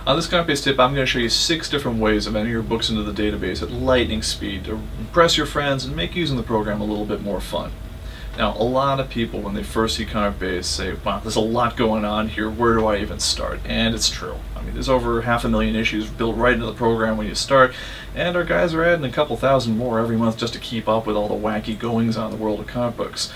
On this ComicBase tip, I'm going to show you 6 different ways of entering your books into the database at lightning speed to impress your friends and make using the program a little bit more fun. Now, a lot of people, when they first see ComicBase, say, wow, there's a lot going on here, where do I even start? And it's true. I mean, there's over 500,000 issues built right into the program when you start, and our guys are adding a couple thousand more every month just to keep up with all the wacky goings on in the world of comic books.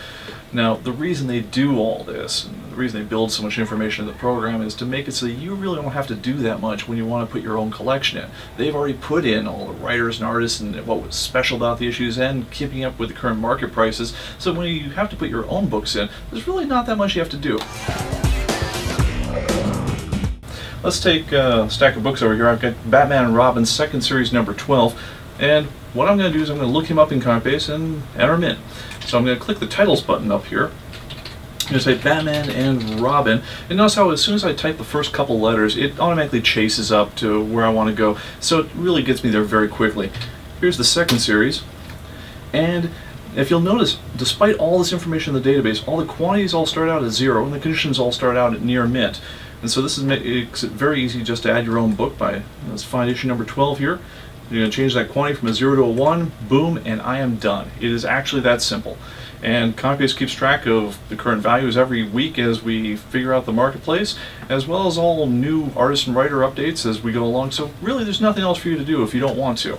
Now, the reason they do all this, and the reason they build so much information in the program, is to make it so that you really don't have to do that much when you want to put your own collection in. They've already put in all the writers and artists and what was special about the issues and keeping up with the current market prices, so when you have to put your own books in, there's really not that much you have to do. Let's take a stack of books over here. I've got Batman and Robin, second series, number 12, and what I'm going to do is I'm going to look him up in ComicBase and enter him in. So I'm going to click the titles button up here. I'm going to say Batman and Robin, and notice how as soon as I type the first couple letters, it automatically chases up to where I want to go, so it really gets me there very quickly. Here's the second series, and if you'll notice, despite all this information in the database, all the quantities all start out at 0, and the conditions all start out at near mint. And so this makes it very easy just to add your own book by, let's find issue number 12 here. You're going to change that quantity from a 0 to a 1, boom, and I am done. It is actually that simple. And ComicBase keeps track of the current values every week as we figure out the marketplace, as well as all new artist and writer updates as we go along. So really there's nothing else for you to do if you don't want to.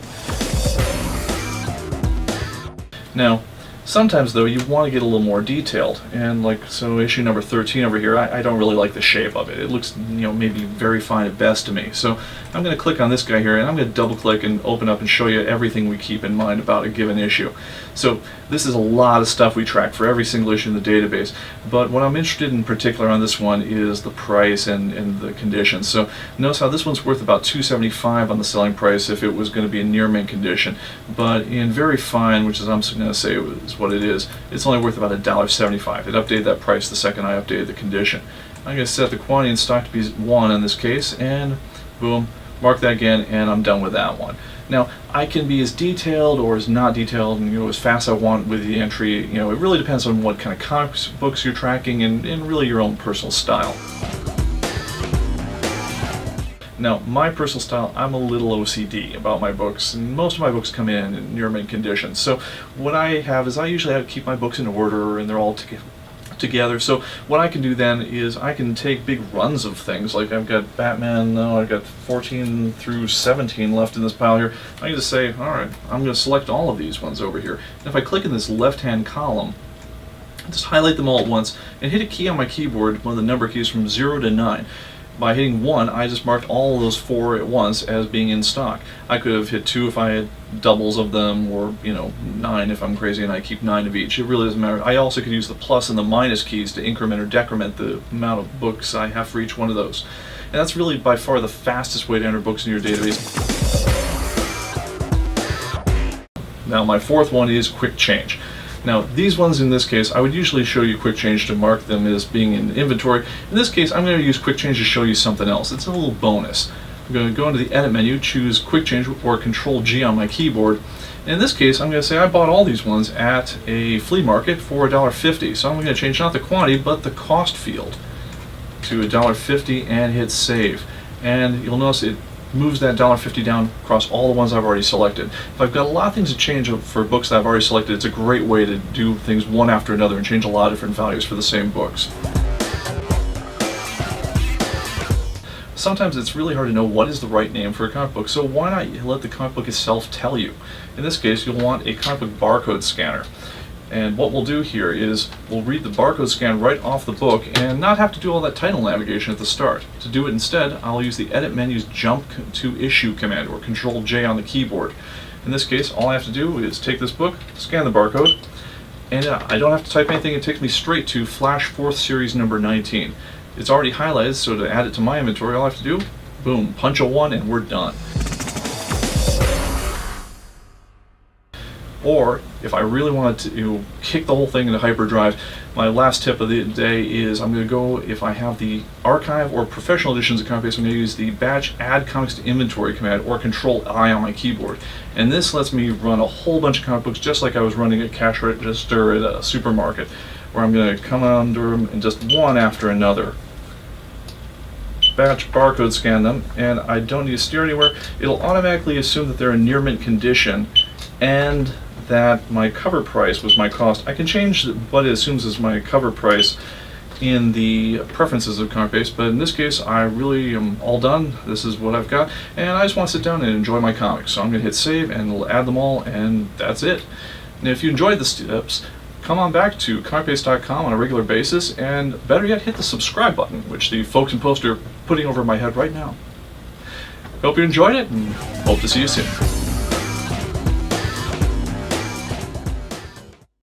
Now, sometimes though you want to get a little more detailed, and like so issue number 13 over here, I don't really like the shape of it. It looks, maybe very fine at best to me. So I'm going to click on this guy here, and I'm going to double click and open up and show you everything we keep in mind about a given issue. So this is a lot of stuff we track for every single issue in the database, but what I'm interested in particular on this one is the price and the conditions. So notice how this one's worth about $2.75 on the selling price if it was going to be in near mint condition, but in very fine, which is I'm going to say is what it is, it's only worth about $1.75. It updated that price the second I updated the condition. I'm going to set the quantity in stock to be 1 in this case, and boom, mark that again, and I'm done with that one. Now, I can be as detailed or as not detailed, and as fast as I want with the entry. It really depends on what kind of comics books you're tracking and really your own personal style. Now, my personal style, I'm a little OCD about my books, and most of my books come in near mint condition. So what I have is I usually have to keep my books in order, and they're all together. So what I can do then is I can take big runs of things, like I've got Batman, I've got 14 through 17 left in this pile here. I can just say, alright, I'm going to select all of these ones over here. And if I click in this left-hand column, just highlight them all at once, and hit a key on my keyboard, one of the number keys from 0 to 9. By hitting 1, I just marked all of those 4 at once as being in stock. I could have hit 2 if I had doubles of them, or 9 if I'm crazy and I keep 9 of each. It really doesn't matter. I also could use the plus and the minus keys to increment or decrement the amount of books I have for each one of those. And that's really by far the fastest way to enter books in your database. Now my fourth one is quick change. Now, these ones in this case, I would usually show you quick change to mark them as being in inventory. In this case, I'm going to use quick change to show you something else. It's a little bonus. I'm going to go into the edit menu, choose quick change or Control G on my keyboard. And in this case, I'm going to say I bought all these ones at a flea market for $1.50. So I'm going to change not the quantity, but the cost field to $1.50 and hit save. And you'll notice it moves that $1.50 down across all the ones I've already selected. If I've got a lot of things to change for books that I've already selected, it's a great way to do things one after another and change a lot of different values for the same books. Sometimes it's really hard to know what is the right name for a comic book, so why not let the comic book itself tell you? In this case, you'll want a comic book barcode scanner. And what we'll do here is we'll read the barcode scan right off the book and not have to do all that title navigation at the start. To do it instead, I'll use the edit menu's jump to issue command, or Control J on the keyboard. In this case, all I have to do is take this book, scan the barcode, and I don't have to type anything. It takes me straight to Flash 4th series number 19. It's already highlighted, so to add it to my inventory, all I have to do, boom, punch a 1 and we're done. Or, if I really wanted to kick the whole thing into hyperdrive, my last tip of the day is I'm going to go, if I have the archive or professional editions of ComicBase, I'm going to use the batch add comics to inventory command, or Control I on my keyboard. And this lets me run a whole bunch of comic books just like I was running a cash register at a supermarket, where I'm going to come under them and just one after another. batch barcode scan them, and I don't need to steer anywhere. It'll automatically assume that they're in near mint condition and that my cover price was my cost. I can change what it assumes is my cover price in the preferences of ComicBase, but in this case I really am all done. This is what I've got, and I just want to sit down and enjoy my comics. So I'm going to hit save and it'll add them all, and that's it. And if you enjoyed the steps, come on back to ComicBase.com on a regular basis, and better yet, hit the subscribe button, which the folks in post are putting over my head right now. Hope you enjoyed it, and hope to see you soon.